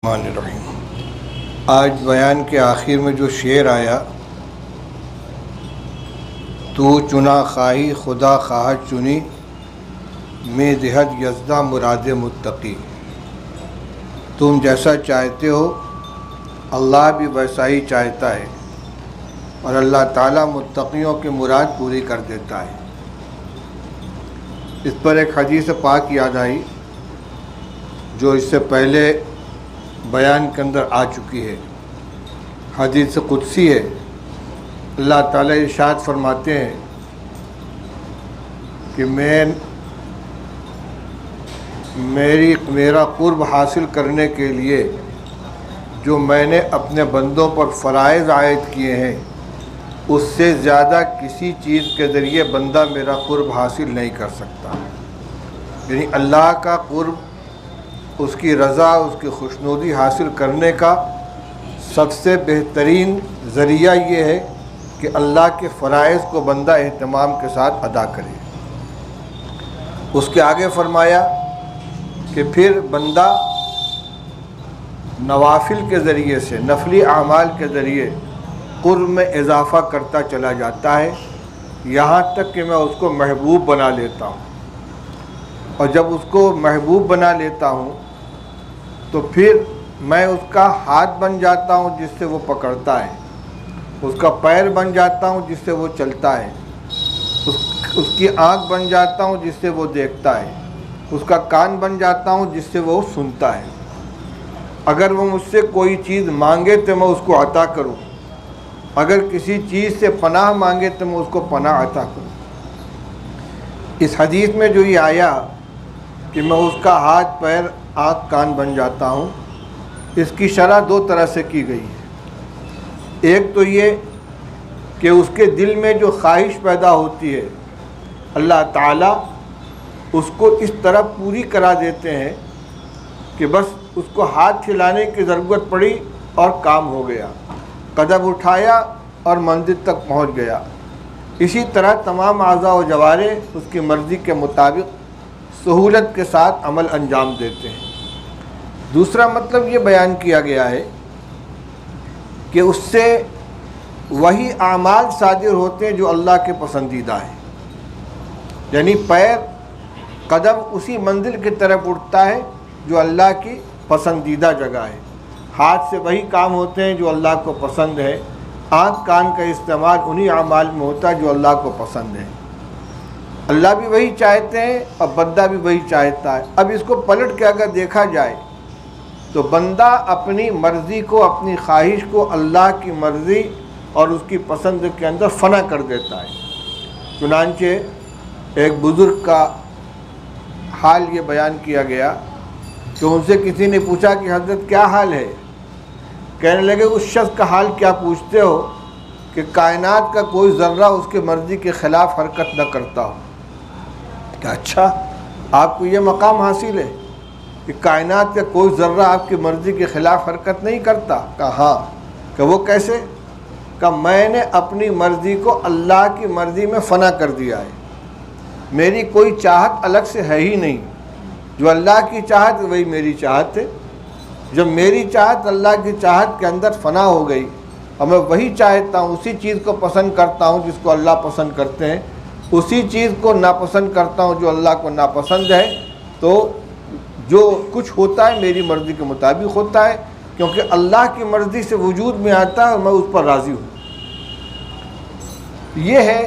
الرحمن الرحیم۔ آج بیان کے آخر میں جو شعر آیا، تو چنا خواہی خدا خواہد چنی، میں دہد یزداں مراد متقی۔ تم جیسا چاہتے ہو اللہ بھی ویسا ہی چاہتا ہے، اور اللہ تعالیٰ متقیوں کی مراد پوری کر دیتا ہے۔ اس پر ایک حدیث پاک یاد آئی جو اس سے پہلے بیان کے اندر آ چکی ہے۔ حدیث قدسی ہے۔ اللہ تعالیٰ ارشاد فرماتے ہیں کہ میرا قرب حاصل کرنے کے لیے جو میں نے اپنے بندوں پر فرائض عائد کیے ہیں، اس سے زیادہ کسی چیز کے ذریعے بندہ میرا قرب حاصل نہیں کر سکتا۔ یعنی اللہ کا قرب، اس کی رضا، اس کی خوشنودی حاصل کرنے کا سب سے بہترین ذریعہ یہ ہے کہ اللہ کے فرائض کو بندہ اہتمام کے ساتھ ادا کرے۔ اس کے آگے فرمایا کہ پھر بندہ نوافل کے ذریعے سے، نفلی اعمال کے ذریعے قرب میں اضافہ کرتا چلا جاتا ہے، یہاں تک کہ میں اس کو محبوب بنا لیتا ہوں۔ اور جب اس کو محبوب بنا لیتا ہوں تو پھر میں اس کا ہاتھ بن جاتا ہوں جس سے وہ پکڑتا ہے، اس کا پیر بن جاتا ہوں جس سے وہ چلتا ہے، اس کی آنکھ بن جاتا ہوں جس سے وہ دیکھتا ہے، اس کا کان بن جاتا ہوں جس سے وہ سنتا ہے۔ اگر وہ مجھ سے کوئی چیز مانگے تو میں اس کو عطا کروں، اگر کسی چیز سے پناہ مانگے تو میں اس کو پناہ عطا کروں۔ اس حدیث میں جو یہ آیا کہ میں اس کا ہاتھ، پیر، آنکھ، کان بن جاتا ہوں، اس کی شرح دو طرح سے کی گئی ہے۔ ایک تو یہ کہ اس کے دل میں جو خواہش پیدا ہوتی ہے، اللہ تعالیٰ اس کو اس طرح پوری کرا دیتے ہیں کہ بس اس کو ہاتھ ہلانے کی ضرورت پڑی اور کام ہو گیا، قدم اٹھایا اور منزل تک پہنچ گیا۔ اسی طرح تمام اعضاء و جوارح اس کی مرضی کے مطابق سہولت کے ساتھ عمل انجام دیتے ہیں۔ دوسرا مطلب یہ بیان کیا گیا ہے کہ اس سے وہی اعمال صادر ہوتے ہیں جو اللہ کے پسندیدہ ہیں، یعنی پیر، قدم اسی منزل کی طرف اٹھتا ہے جو اللہ کی پسندیدہ جگہ ہے، ہاتھ سے وہی کام ہوتے ہیں جو اللہ کو پسند ہے، آنکھ، کان کا استعمال انہی اعمال میں ہوتا ہے جو اللہ کو پسند ہے۔ اللہ بھی وہی چاہتے ہیں اور بندہ بھی وہی چاہتا ہے۔ اب اس کو پلٹ کے اگر دیکھا جائے تو بندہ اپنی مرضی کو، اپنی خواہش کو اللہ کی مرضی اور اس کی پسند کے اندر فنا کر دیتا ہے۔ چنانچہ ایک بزرگ کا حال یہ بیان کیا گیا کہ ان سے کسی نے پوچھا کہ حضرت کیا حال ہے؟ کہنے لگے اس شخص کا حال کیا پوچھتے ہو کہ کائنات کا کوئی ذرہ اس کے مرضی کے خلاف حرکت نہ کرتا ہو۔ کہ اچھا، آپ کو یہ مقام حاصل ہے کہ کائنات کا کوئی ذرہ آپ کی مرضی کے خلاف حرکت نہیں کرتا؟ کہا ہاں۔ کہ وہ کیسے؟ کہ میں نے اپنی مرضی کو اللہ کی مرضی میں فنا کر دیا ہے، میری کوئی چاہت الگ سے ہے ہی نہیں، جو اللہ کی چاہت وہی میری چاہت ہے۔ جب میری چاہت اللہ کی چاہت کے اندر فنا ہو گئی اور میں وہی چاہتا ہوں، اسی چیز کو پسند کرتا ہوں جس کو اللہ پسند کرتے ہیں، اسی چیز کو ناپسند کرتا ہوں جو اللہ کو ناپسند ہے، تو جو کچھ ہوتا ہے میری مرضی کے مطابق ہوتا ہے، کیونکہ اللہ کی مرضی سے وجود میں آتا ہے اور میں اس پر راضی ہوں۔ یہ ہے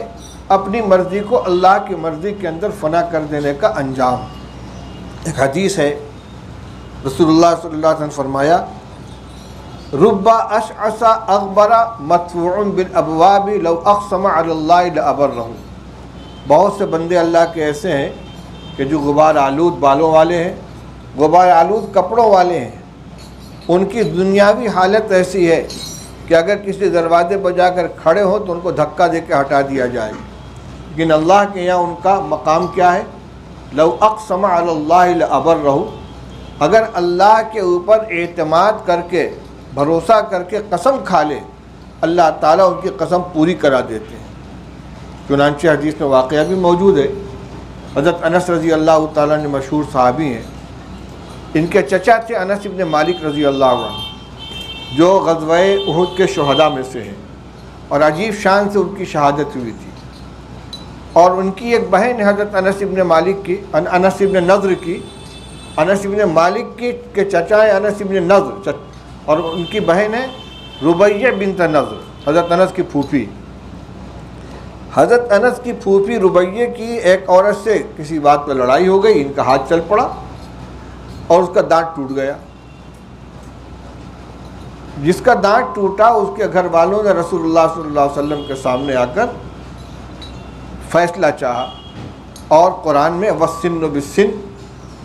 اپنی مرضی کو اللہ کی مرضی کے اندر فنا کر دینے کا انجام۔ ایک حدیث ہے، رسول اللہ صلی اللہ علیہ وسلم فرمایا، رب اشعث اغبر مدفوع بالابواب لو اقسم علی اللہ لابرہ۔ بہت سے بندے اللہ کے ایسے ہیں کہ جو غبار آلود بالوں والے ہیں، غبار آلود کپڑوں والے ہیں، ان کی دنیاوی حالت ایسی ہے کہ اگر کسی دروازے پر جا کر کھڑے ہوں تو ان کو دھکا دے کے ہٹا دیا جائے، لیکن اللہ کے یہاں ان کا مقام کیا ہے؟ لو اقسم علی اللہ لابرہ۔ اگر اللہ کے اوپر اعتماد کر کے، بھروسہ کر کے قسم کھا لے، اللہ تعالیٰ ان کی قسم پوری کرا دیتے ہیں۔ چنانچہ حدیث میں واقعہ بھی موجود ہے، حضرت انس رضی اللہ تعالیٰ نے مشہور صحابی ہیں، ان کے چچا تھے انس ابن مالک رضی اللہ عنہ، جو غزوہ احد کے شہداء میں سے ہیں، اور عجیب شان سے ان کی شہادت ہوئی تھی۔ اور ان کی ایک بہن حضرت انس ابن مالک کی، انس ابن نضر کی، انس ابن مالک کی کے چچا ہیں انس ابن نضر، اور ان کی بہن ہے ربیہ بنت نضر، حضرت انس کی پھوپھی۔ حضرت انس کی پھوپھی ربیہ کی ایک عورت سے کسی بات پر لڑائی ہو گئی، ان کا ہاتھ چل پڑا اور اس کا دانت ٹوٹ گیا۔ جس کا دانت ٹوٹا اس کے گھر والوں نے رسول اللہ صلی اللہ علیہ وسلم کے سامنے آ کر فیصلہ چاہا، اور قرآن میں وَالسِّنُّ بِالسِّنِّ،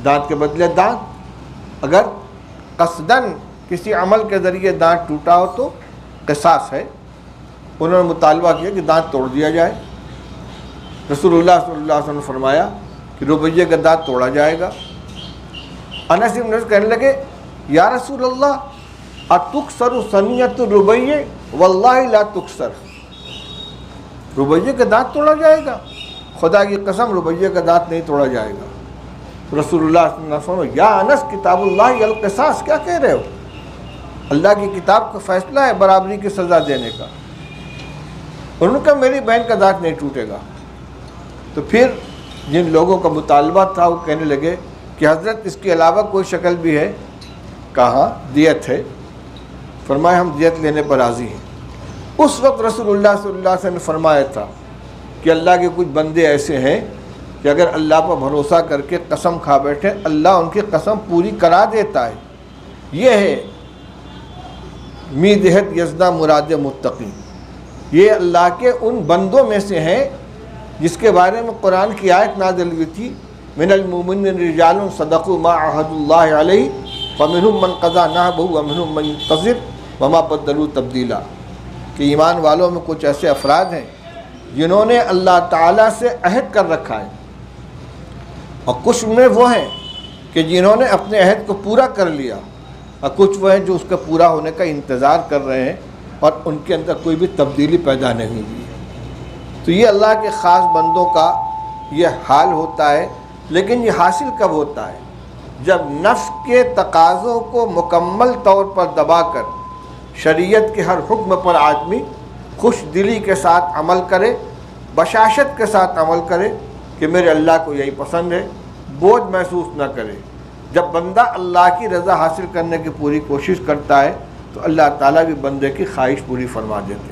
دانت کے بدلے دانت، اگر قصداً کسی عمل کے ذریعے دانت ٹوٹا ہو تو قصاص ہے۔ انہوں نے مطالبہ کیا کہ دانت توڑ دیا جائے۔ رسول اللہ صلی اللہ علیہ وسلم نے فرمایا کہ ربیہ کا دانت توڑا جائے گا۔ انس بن نضر کہنے لگے یا رسول اللہ اتکسر ثنیۃ ربیہ واللہ لا تکسر، ربیہ کا دانت توڑا جائے گا؟ خدا کی قسم ربیہ کا دانت نہیں توڑا جائے گا۔ رسول اللہ صلی اللہ علیہ وسلم یا انس کتاب اللہ القصاص، کیا کہہ رہے ہو؟ اللہ کی کتاب کا فیصلہ ہے برابری کی سزا دینے کا۔ انہوں نے کہا میری بہن کا دانت نہیں ٹوٹے گا۔ تو پھر جن لوگوں کا مطالبہ تھا وہ کہنے لگے کہ حضرت اس کے علاوہ کوئی شکل بھی ہے؟ کہا دیت ہے۔ فرمایا ہم دیت لینے پر راضی ہیں۔ اس وقت رسول اللہ صلی اللہ علیہ وسلم نے فرمایا تھا کہ اللہ کے کچھ بندے ایسے ہیں کہ اگر اللہ پر بھروسہ کر کے قسم کھا بیٹھے اللہ ان کی قسم پوری کرا دیتا ہے۔ یہ ہے میدہت یزدہ مراد متقی، یہ اللہ کے ان بندوں میں سے ہیں جس کے بارے میں قرآن کی آیت نازل ہوئی تھی من المؤمنین رجال صدقوا ما عاہدوا اللہ علیہ فمنہم من قضی نحبہ ومنہم من ينتظر وما بدلوا تبدیلا، کہ ایمان والوں میں کچھ ایسے افراد ہیں جنہوں نے اللہ تعالیٰ سے عہد کر رکھا ہے، اور کچھ میں وہ ہیں کہ جنہوں نے اپنے عہد کو پورا کر لیا، اور کچھ وہ ہیں جو اس کا پورا ہونے کا انتظار کر رہے ہیں اور ان کے اندر کوئی بھی تبدیلی پیدا نہیں ہوئی۔ تو یہ اللہ کے خاص بندوں کا یہ حال ہوتا ہے، لیکن یہ حاصل کب ہوتا ہے؟ جب نفس کے تقاضوں کو مکمل طور پر دبا کر شریعت کے ہر حکم پر آدمی خوش دلی کے ساتھ عمل کرے، بشاشت کے ساتھ عمل کرے کہ میرے اللہ کو یہی پسند ہے، بوجھ محسوس نہ کرے۔ جب بندہ اللہ کی رضا حاصل کرنے کی پوری کوشش کرتا ہے تو اللہ تعالیٰ بھی بندے کی خواہش پوری فرما دیتے ہیں۔